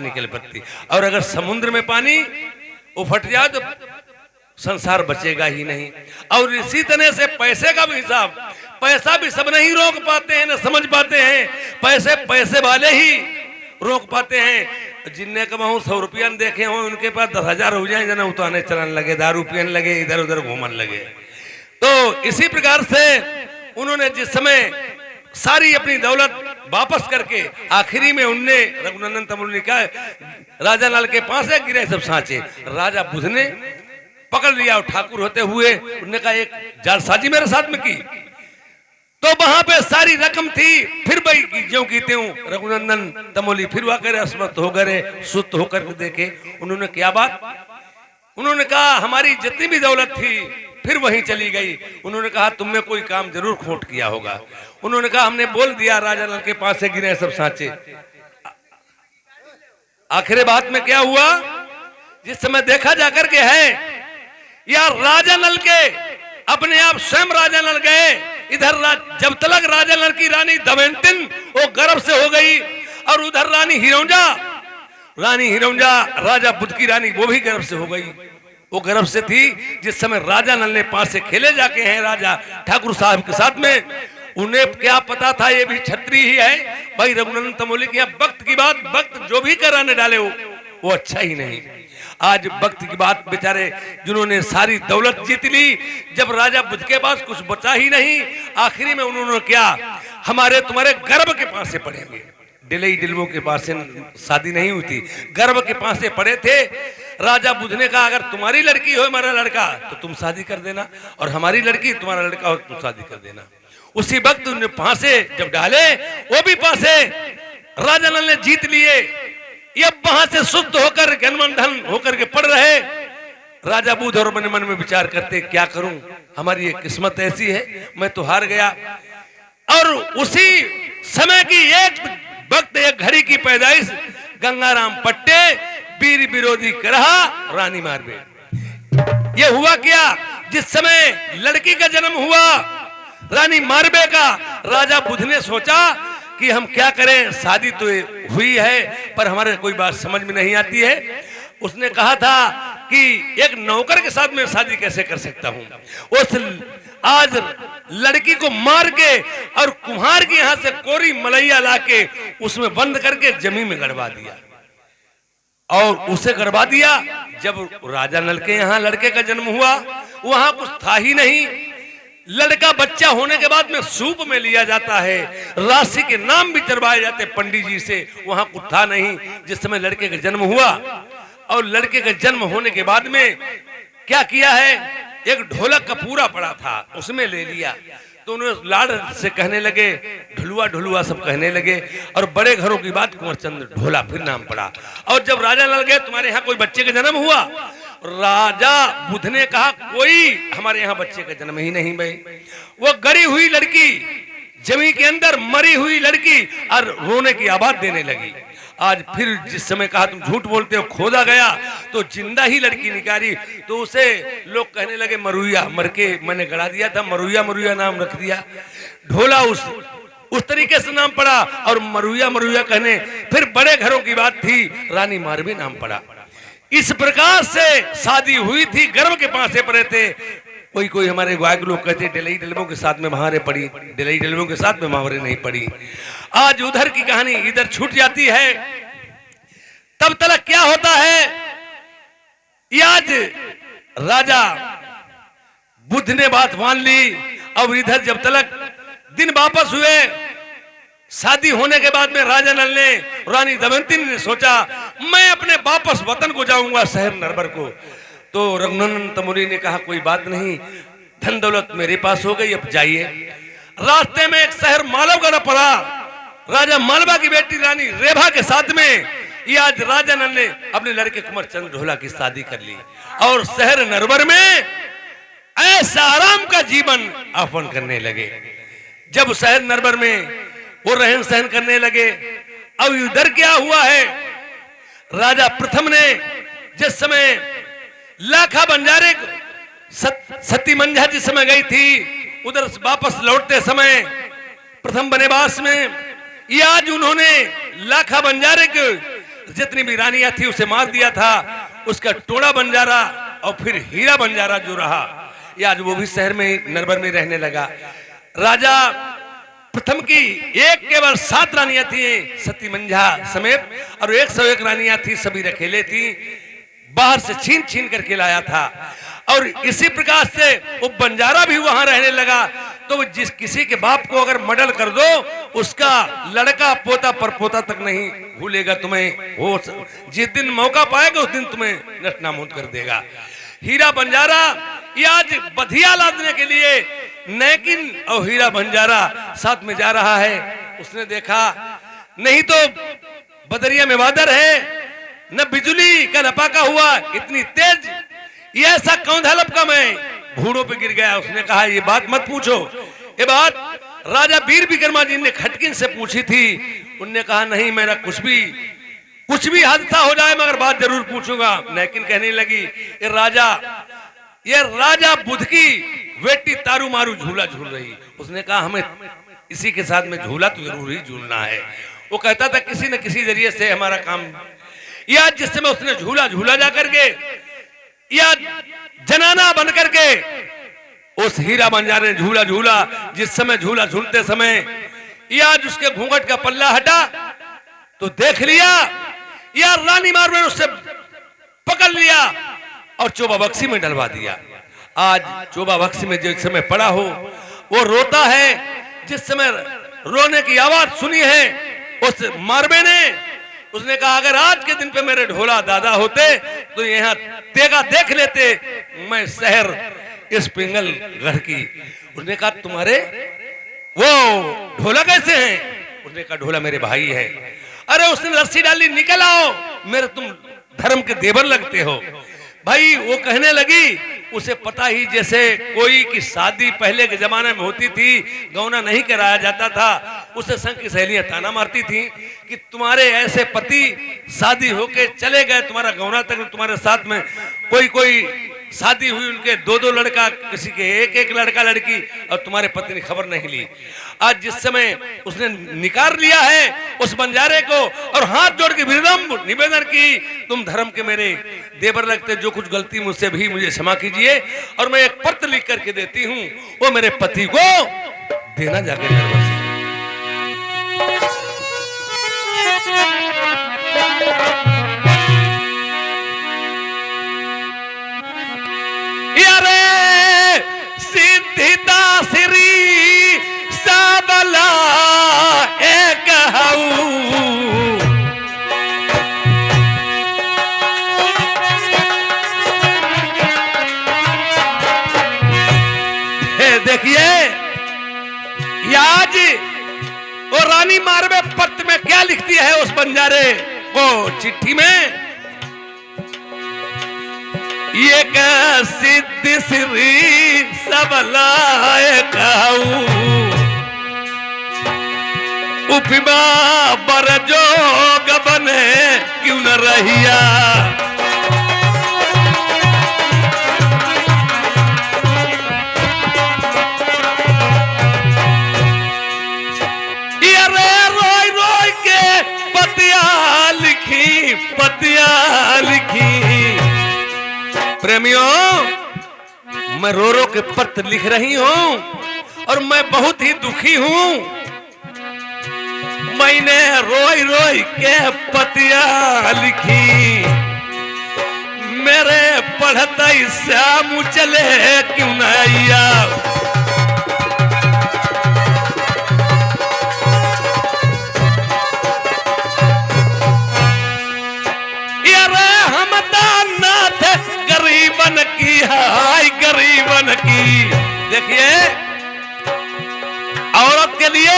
निकल पड़ती। और अगर समुद्र में पानी उफट जाए तो संसार बचेगा ही नहीं। और इसी तरह से पैसे का भी हिसाब, पैसा भी सब नहीं रोक पाते हैं, न समझ पाते हैं। पैसे पैसे वाले ही रोक पाते हैं। जिनने कमाऊं 100 रुपया देखे हो, उनके पास 10,000 हो जाए, जना उतारने चलन लगे, दारू पियन लगे, इधर उधर घूमन लगे। तो इसी प्रकार से उन्होंने जिस समय सारी अपनी दौलत वापस करके आखिरी में उनने रघुनंदन तमुल ने कहा, राजा लाल के पास है गिरे सब सांचे। राजा बुध ने पकड़ लिया और ठाकुर होते हुए उन्होंने कहा एक जालसाजी मेरे साथ में की। तो वहां पे सारी रकम थी, फिर भाई ज्यों की त्यों रघुनंदन तमोली फिर वाकर अस्वस्थ हो गए, सुस्त होकर देखे। उन्होंने क्या बात, उन्होंने कहा हमारी जितनी भी दौलत थी फिर वहीं चली गई। उन्होंने कहा तुमने कोई काम जरूर खोट किया होगा। उन्होंने कहा हमने बोल दिया राजा नल के पास से गिरे सब सांचे। आखिरी बात में क्या हुआ, जिस समय देखा जाकर के है यार राजा नल के अपने आप स्वयं राजा नल गए। इधर जब तलक राजा नल की रानी दमयंती वो गर्भ से हो गई, और उधर रानी हिरौंजा राजा बुध की रानी वो भी गर्भ से हो गई। वो गर्भ से थी जिस समय राजा नल ने पास से खेले जाके हैं राजा ठाकुर साहब के साथ में। उन्हें क्या पता था ये भी छत्री ही है भाई। रघुनंदन तमोली की वक्त की बात, वक्त जो भी कराने डाले वो अच्छा ही नहीं। आज वक्त की बात, बेचारे जिन्होंने सारी दौलत जीत ली, जब राजा बुध के पास कुछ बचा ही नहीं, आखिरी में उन्होंने क्या, हमारे तुम्हारे गर्भ के पास से पड़ेंगे। डिलई डिलमो के पास से शादी नहीं हुई थी, गर्भ के पास से पड़े थे। राजा बुध ने कहा अगर तुम्हारी लड़की हो हमारा लड़का तो तुम शादी कर देना, और हमारी लड़की तुम्हारा लड़का हो तुम शादी कर देना। उसी वक्त उन्होंने फांसे जब डाले, वो भी फांसे राजा नल ने जीत लिए। ये वहां से सुस्त होकर गनमंधन होकर के पड़ रहे। राजा बुध और मन मन में विचार करते क्या करूं, हमारी ये किस्मत ऐसी है, मैं तो हार गया। और उसी समय की एक वक्त एक घड़ी की पैदाइश, गंगाराम पट्टे वीर विरोधी करहा रानी मारबे। ये हुआ क्या, जिस समय लड़की का जन्म हुआ रानी मारबे का, राजा बुध ने सोचा कि हम क्या करें, शादी तो हुई है पर हमारे कोई बात समझ में नहीं आती है। उसने कहा था कि एक नौकर के साथ मैं शादी कैसे कर सकता हूं। उस आज लड़की को मार के और कुम्हार के यहां से कोरी मलैया लाके उसमें बंद करके जमीन में गड़वा दिया, और उसे गड़वा दिया। जब राजा नल के यहाँ लड़के का जन्म हुआ, वहां कुछ था ही नहीं। लड़का बच्चा होने के बाद में सूप में लिया जाता है, राशि के नाम भी चढ़वाए जाते पंडित जी से, वहां कुछ था नहीं। जिस समय लड़के का जन्म हुआ, और लड़के का जन्म होने के बाद में क्या किया है, एक ढोलक का पूरा पड़ा था उसमें ले लिया। तो उन्होंने लाड से कहने लगे, ढुलुआ ढुलुआ सब कहने लगे। और बड़े घरों की बात कुंवर चंद ढोला फिर नाम पड़ा। और जब राजा नल गए, तुम्हारे यहाँ कोई बच्चे का जन्म हुआ? राजा बुध ने कहा कोई हमारे यहाँ बच्चे का जन्म ही नहीं भाई। वो गड़ी हुई लड़की जमीन के अंदर मरी हुई लड़की और रोने की आवाज देने लगी। आज फिर जिस समय कहा तुम झूठ बोलते हो, खोदा गया तो जिंदा ही लड़की निकाली। तो उसे लोग कहने लगे मरुइया, मर के मैंने गड़ा दिया था, मरुइया मरुइया नाम रख दिया। ढोला उस तरीके से नाम पड़ा, और मरुइया मरुइया कहने फिर बड़े घरों की बात थी, रानी मारबी नाम पड़ा। इस प्रकार से शादी हुई थी, गर्भ के पास से पड़े थे। कोई कोई हमारे गायक लोग कहते डिलई डिलमों के साथ में महारे पड़ी, डिलई डिलमों के साथ में महावरे नहीं पड़ी। आज उधर की कहानी इधर छूट जाती है। तब तक क्या होता है, आज राजा बुध ने बात मान ली, और इधर जब तक दिन वापस हुए, शादी होने के बाद में राजा नल ने, रानी दमयंती ने सोचा मैं अपने वापस वतन को जाऊंगा, शहर नरबर को। तो रघुनंदन तमोली ने कहा कोई बात नहीं, धन दौलत मेरे पास हो गई, अब जाइए। रास्ते में एक शहर मालव का पड़ा, राजा मालवा की बेटी रानी रेभा के साथ में ये आज राजा नल ने अपने लड़के कुंवर चंद ढोला की शादी कर ली, और शहर नरबर में ऐसा आराम का जीवन यापन करने लगे। जब शहर नरबर में वो रहन सहन करने लगे, अब इधर क्या हुआ है, राजा प्रथम ने जिस समय लाखा बंजारे सती मंझा जिस समय गई थी, उधर वापस लौटते समय प्रथम वनवास में ये आज उन्होंने लाखा बंजारे के जितनी भी रानियां थी उसे मार दिया था, उसका टोड़ा बंजारा और फिर हीरा बंजारा जो रहा, ये आज वो भी शहर में नरबर में रहने लगा। राजा प्रथम की एक केवल 7 रानियां थी सती मंझा समेत, और 101 रानियां थी, सभी रखेले थी, बाहर से छीन छीन करके लाया था। और इसी प्रकार से वो बंजारा भी वहां रहने लगा। तो जिस किसी के बाप को अगर मर्डर कर दो, उसका लड़का पोता परपोता तक नहीं भूलेगा तुम्हें, वो जिस दिन मौका पाएगा उस दिन तुम्हें नष्ट-नाबूद कर देगा। हीरा बंजारा ये आज बधिया लादने के लिए नैकिन और हीरा बंजारा साथ में जा रहा है। उसने देखा नहीं तो बदरिया में बादर है, न बिजली का लपाका हुआ इतनी तेज, ये ऐसा कौन था लपका, मैं घोड़ों पे गिर गया। उसने कहा ये बात मत पूछो, ये बात राजा वीर विक्रमादित्य ने खटकिन से पूछी थी। उनने कहा नहीं, मेरा कुछ भी हादसा हो जाए मगर बात जरूर पूछूंगा। नैकिन कहने लगी ये राजा बुध की बेटी तारू मारू झूला झूल रही। उसने कहा हमें इसी के साथ में झूला तो जरूर ही झूलना है। वो कहता था किसी न किसी जरिए से हमारा काम, या जिस समय उसने झूला झूला जा करके या जनाना बन करके उस हीरा बंजारे ने झूला झूला, जिस समय झूला झूलते समय या उसके घूंघट का पल्ला हटा तो देख लिया या रानी मार में उससे पकड़ लिया और चोबा बक्सी में डलवा दिया। आज चोबा बक्सी में जिस समय पड़ा हो वो रोता है, जिस समय रोने की आवाज सुनी है उस मारबे ने, उसने कहा अगर आज के दिन पे मेरे ढोला दादा होते तो यहाँ तेगा देख लेते, मैं शहर इस पिंगल घर की। उसने कहा तुम्हारे वो ढोला कैसे हैं? उसने कहा ढोला मेरे भाई है। अरे उसने रस्सी डाली, निकल आओ, मेरे तुम धर्म के देवर लगते हो। भाई वो कहने लगी, उसे पता ही जैसे कोई की शादी पहले के जमाने में होती थी, गौना नहीं कराया जाता था, उसे संग की सहेलियां ताना मारती थी कि तुम्हारे ऐसे पति शादी होके चले गए, तुम्हारा गौना तक तुम्हारे साथ में कोई शादी हुई, उनके 2-2 लड़का, किसी के 1-1 लड़का लड़की, और तुम्हारे पति ने खबर नहीं ली। आज जिस समय उसने निकाल लिया है उस बंजारे को और हाथ जोड़ के विनम्र निवेदन की, तुम धर्म के मेरे देवर लगते, जो कुछ गलती मुझसे भी मुझे क्षमा कीजिए, और मैं एक पत्र लिख करके देती हूँ, वो मेरे पति को देना जाके नरवर से। सिद्धिदासरी सबला एक देखिए आज वो रानी मारवे पत्र में क्या लिखती है उस बंजारे को चिट्ठी में, ये सिद्ध श्री सबला उपमा बर जोग बने क्यों न रहिया, ये रोई रोई के पतिया लिखी। प्रेमियों, मैं रो रो के पत्र लिख रही हूं और मैं बहुत ही दुखी हूं। मैंने रोई रोई के पतिया लिखी, मेरे पढ़ते श्याम चले क्यों न आइया, गरीबन की हाय गरीबन की। देखिए औरत के लिए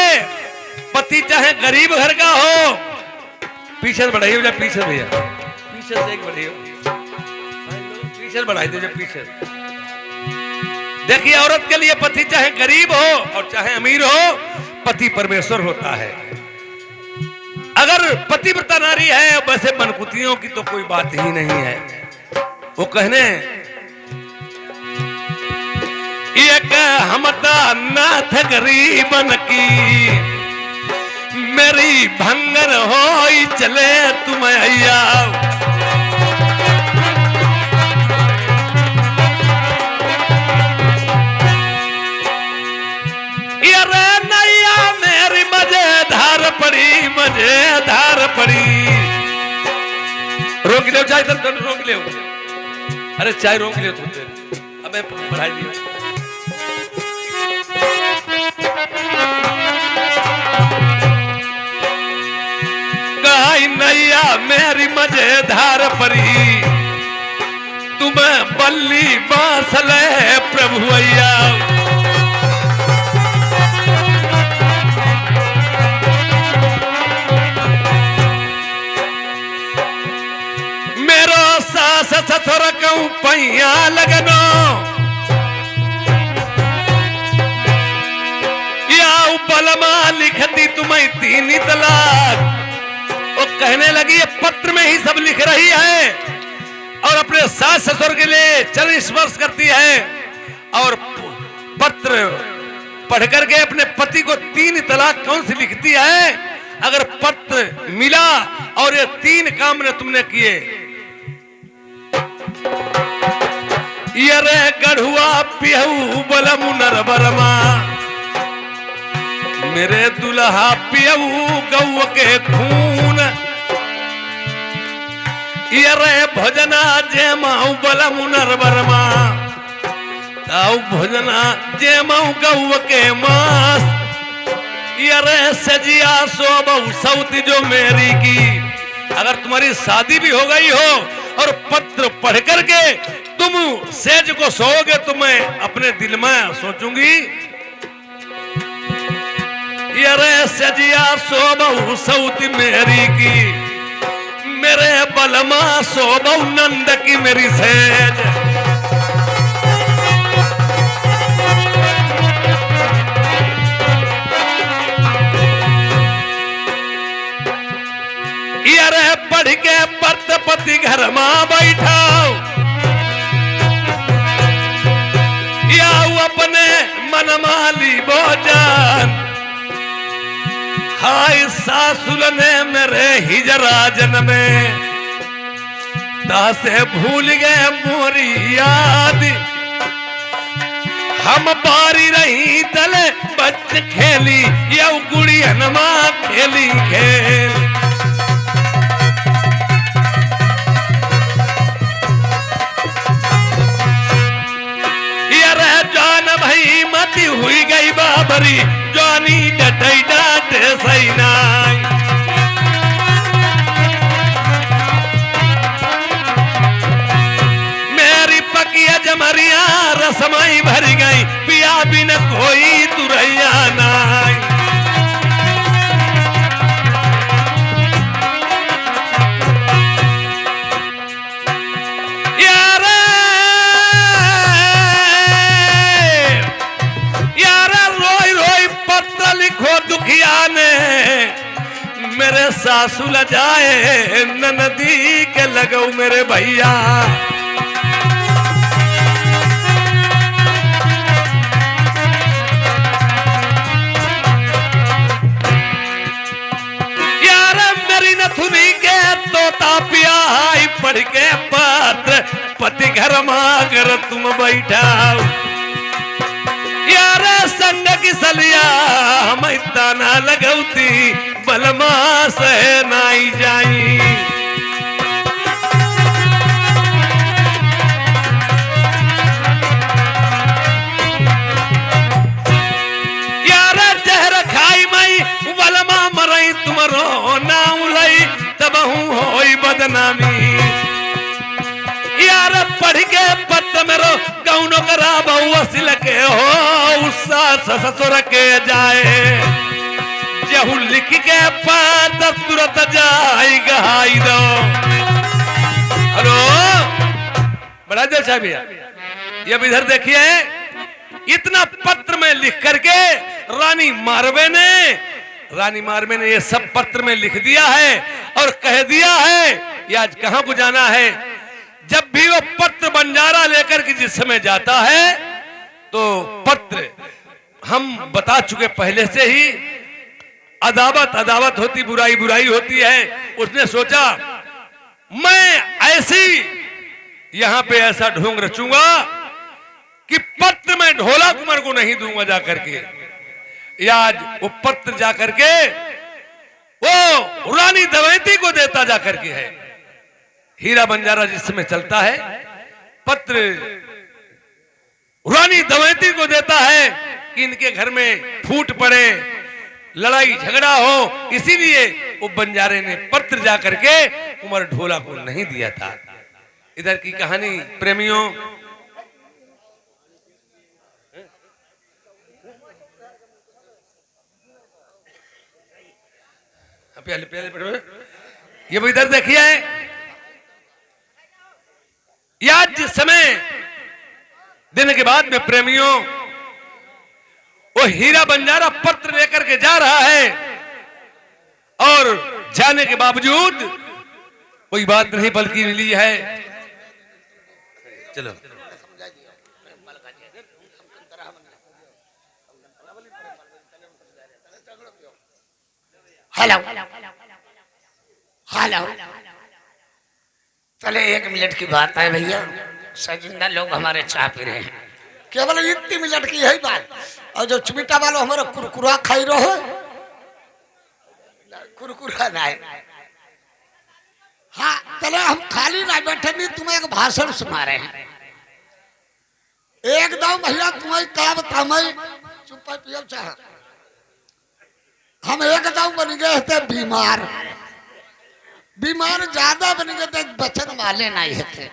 पति चाहे गरीब घर का हो, पीछे बढ़ाइए भैया, पीछे भैया, पीछे से एक बढ़ाइए, पीछे बढ़ाई दीजिए पीछे। देखिए औरत के लिए पति चाहे गरीब हो और चाहे अमीर हो, पति परमेश्वर होता है। अगर पतिव्रता नारी है, वैसे बनकुतियों की तो कोई बात ही नहीं है। वो कहने एक हमता नाथ गरीबन की, मेरी भंगर होई चले तुम अय्या। अरे नैया मेरी मजेदार पड़ी। रोक ले चाय तो रोक ले। अरे चाय रोक ले तुम। अब मैं बढ़ाई दिया। गाय नैया मेरी मजेदार परी, तुम्हें बल्ली बांसले प्रभु अय्या। मेरो सास ससुर कहूं पैया लगनो, या बलमा लिखती तुम्हें 3 तलाक। वो कहने लगी ये पत्र में ही सब लिख रही है, और अपने सास ससुर के लिए चरण स्पर्श करती है, और पत्र पढ़ करके अपने पति को 3 तलाक कौन सी लिखती है। अगर पत्र मिला और ये 3 काम ने तुमने किए, ये गढ़ुआ पियऊ बलमु नरबरमा, मेरे दुल्हा पियऊ गौ के खून, ये भजना जे माऊ बलमु नरबरमा, ताऊ भजना जे माऊ गौ के मांस, ये सजिया सोबऊ सौती जो मेरी की। अगर तुम्हारी शादी भी हो गई हो और पत्र पढ़ करके तुम सेज को सोओगे तो मैं अपने दिल में सोचूंगी, ये सजिया सोबऊ सौती मेरी की, मेरे बलमा सोबऊ नंद की मेरी सेज। ये पढ़ के पति घर में बैठा, या अपने मन माली भोजन, हाय सासुल ने मेरे हिजरा जन्म में, दासे भूल गए मोरी याद, हम बारी रही तले बच खेली, या गुड़ियन मां खेली खेल। भाई मती हुई गई बाबरी, जानी डटई डाटे सही नाई। मेरी पकिया जमरिया रसमाई भरी गई, पिया बिन कोई तुरैया नाई। दुखिया ने मेरे सासु ल जाए, ननदी के लगऊ मेरे भैया। यार मेरी नथुनी के तोता पिया पढ़ के पत्र पति घर मागर तुम बैठा, यार संग की सलिया मैं ताना लगौती, बलमा से नाई जाई। यार जहर खाई मई बलमा मरई, तुमरो नाम लई तबहू होई बदनामी। यार पढ़ के पत्र मेरो गौनो करा बहु असिल के हो, उसा ससुर के जाए, जहू लिख के पत्र तुरंत जाई गहाई दो। हेलो बड़ा जल साहब भैया, ये अब इधर देखिए, इतना पत्र में लिख करके रानी मारवे ने ये सब पत्र में लिख दिया है और कह दिया है ये आज कहां को जाना है। जब भी वो पत्र बंजारा लेकर के जिस समय जाता है तो पत्र हम बता चुके पहले से ही, अदावत अदावत होती, बुराई बुराई होती है। उसने सोचा मैं ऐसी यहां पे ऐसा ढोंग रचूंगा कि पत्र मैं ढोला कुंवर को नहीं दूंगा जाकर के। या आज वो पत्र जाकर के वो रानी दमयंती को देता जाकर के है। हीरा बंजारा जिस समय चलता है, पत्र रानी दमयंती को देता है कि इनके घर में फूट पड़े, लड़ाई झगड़ा हो, इसीलिए वो बंजारे ने पत्र जाकर के कुंवर ढोला को नहीं दिया था। इधर की कहानी प्रेमियों, पहले पहले ये भी इधर देखिए, या जिस समय दिन के बाद में प्रेमियों वो हीरा बंजारा पत्र लेकर के जा रहा है और जाने के बावजूद कोई बात नहीं बल्कि मिली है। चलो हेलो हेलो, चले 1 मिनट की बात है भैया, सजिंदा लोग हमारे चाह पी रहे हैं, केवल इतनी मिनट की है बात। और जो चिमिटा वालों हमारा कुरकुरा खाई रहो, कुरकुरा नहीं। हाँ चले, हम खाली नहीं बैठे, नहीं तुम्हें एक भाषण सुना रहे हैं एकदम भैया। तुम्हें क्या बता, मैं चुप पियो चाह, हम एकदम बन गए थे बीमार, बीमार ज्यादा बन गए थे, बचन वाले नहीं थे।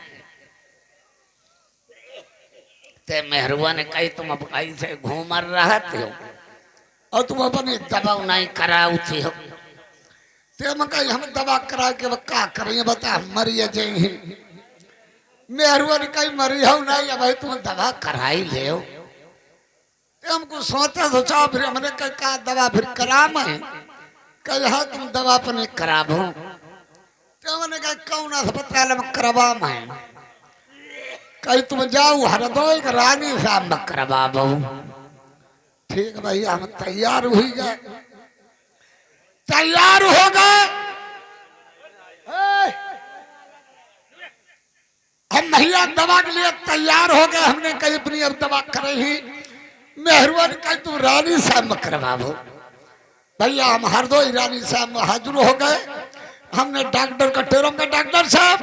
ते मेहरुआ ने कही तुम अब ऐसे घूम रहे थे और तुम अपनी दवा नहीं कराती हो। ते मैं कही हम दवा करा के क्या करेंगे बता, मरिए जे। मेहरुआ ने कही मरी हो नहीं, अब तुम दवा कराई ले हो। हमको सोचा फिर हमने कहा दवा फिर कराम है, कही हाँ तुम दवा अपने कराबो। तो मैंने कहा कौन अस्पताल में करवाम है, कही तुम जाओ हरदोई रानी साहब में करवाबो। ठीक भैया, हम तैयार हुई गए, तैयार हो गए, हम भैया दवा के लिए तैयार हो गए। हमने कही अपनी अब दवा करे ही, मेहरुआ ने कहा तुम रानी साहब में करवाओ। भैया हम हरदोई रानी साहब में हाजिर हो गए। हमने डॉक्टर का टेरम का डॉक्टर साहब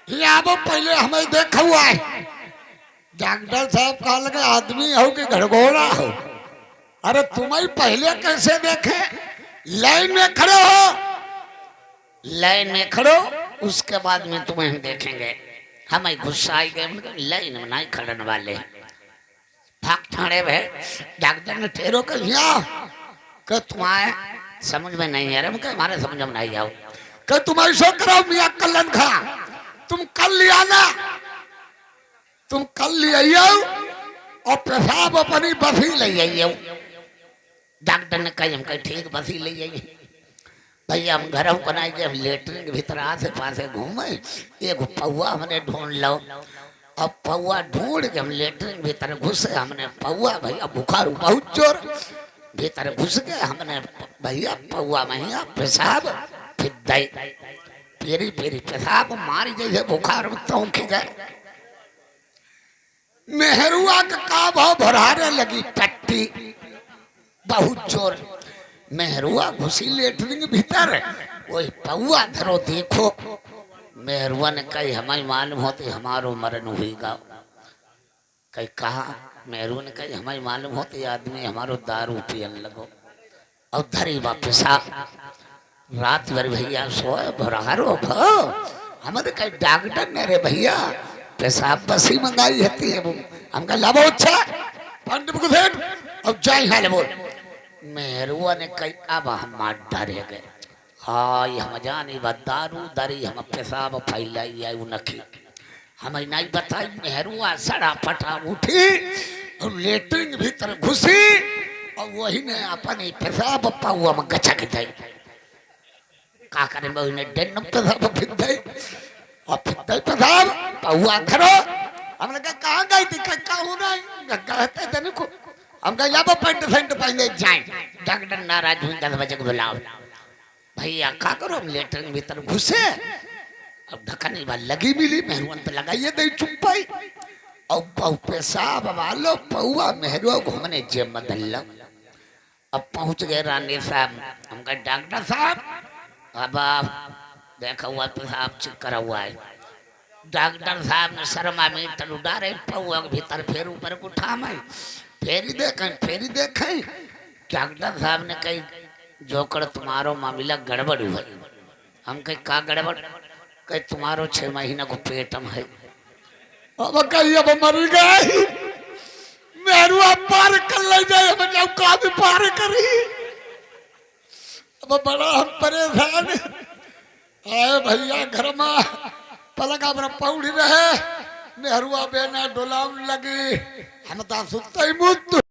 ये आवो पहले हमें देखा हुआ है। डॉक्टर साहब कहा लगे आदमी हो कि घड़घोड़ा हो। अरे तुम्हें पहले कैसे देखे, लाइन में खड़े हो, लाइन में खड़ो, उसके बाद में तुम्हें देखेंगे। हमें गुस्सा आई गए, लाइन में नहीं खड़ने वाले भाग ठाणे में। डॉक्टर ने ठहरो कह तुम्हारे समझ में नहीं आ रहा, हमारे समझ में नहीं आओ, कह तुम ऐसा करो मियाँ कल्लन खा, तुम कल ले आना, तुम कल ले आइयो और पेशाब अपनी बफी ले आइयो। डॉक्टर ने कही हम कही ठीक बफी ले आइए। भैया हम घर बनाए गए, हम लेटरिन के भीतर आसे पासे घूमे, एक पौआ हमने ढूंढ लो। अब पौआ ढूंढ के हम लेटरिन भीतर घुसे, हमने पौआ भैया बुखार बहुत जोर, भीतर घुस गए हमने भैया पौआ में पेशाब फिर दई पेरी पेरी पेशाब मारी जैसे बुखार तौंख गए। मेहरुआ का भाव भराने लगी टट्टी बहुत जोर। मेहरुआ घुसी लेटरिन भीतर, वही पौआ धरो देखो। मेहरुआ ने कही हमें मालूम होती हमारो मरण हुई गा। कही कहा, मेहरू ने कही हमें मालूम होती आदमी हमारो दारू पियन लगो। और धरी वापिस रात भर भैया सोए भरारो भो। हमारे कही डॉक्टर ने रे भैया पेशाब बसी मंगाई है, हम कहा लाभो अच्छा अब जाए हाल बोल। मेहरुआ ने कही अब हम डरे गए, हाँ हम जानी बात दारू दरी हम पेशाब फैलाई आई नखी हमें नहीं बताई। मेहरुआ सड़ा पटा उठी और लेटरिन भीतर घुसी और वही ने अपने पेशाब पौआ में गचक दी। का करे वही ने डेन पेशाब फिर दे और फिर दे पेशाब पौआ धरो। हमने कहा कहाँ गई थी, कहूँ नहीं कहते थे को। हम कहा जाबो पैंट शैंट पहने जाए। डॉक्टर नाराज हुई 10 बजे को बुलाओ। भैया का करो, हम लेटरिन भीतर घुसे, अब ढक्कन बार लगी मिली, मेहरुआ तो लगाइए दे चुप पाई, और बहु पेशाब वालो पौआ मेहरुआ घूमने जेब में धल्ला। अब पहुंच गए रानी साहब, हम कहे डॉक्टर साहब अब देखा हुआ पेशाब चेक करा हुआ है। डॉक्टर साहब ने शर्मा मीटर उड़ारे पौआ के भीतर फिर ऊपर को उठा मैं फेरी देखें। डॉक्टर साहब ने कही जोकर तुम्हारो मामला गड़बड़ हुआ। हम कहे का गड़बड़? कहे तुम्हारो 6 महीना को पेटम है। अब कही अब मर गए, मेहरुआ पार कर ले जाए, हम जब का भी पार करी। अब बड़ा हम परेशान आए भैया घर में, पलका पर पौड़ी रहे, मेहरुआ बेना डोलाउन लगी, हम तो सुनते ही मुद्द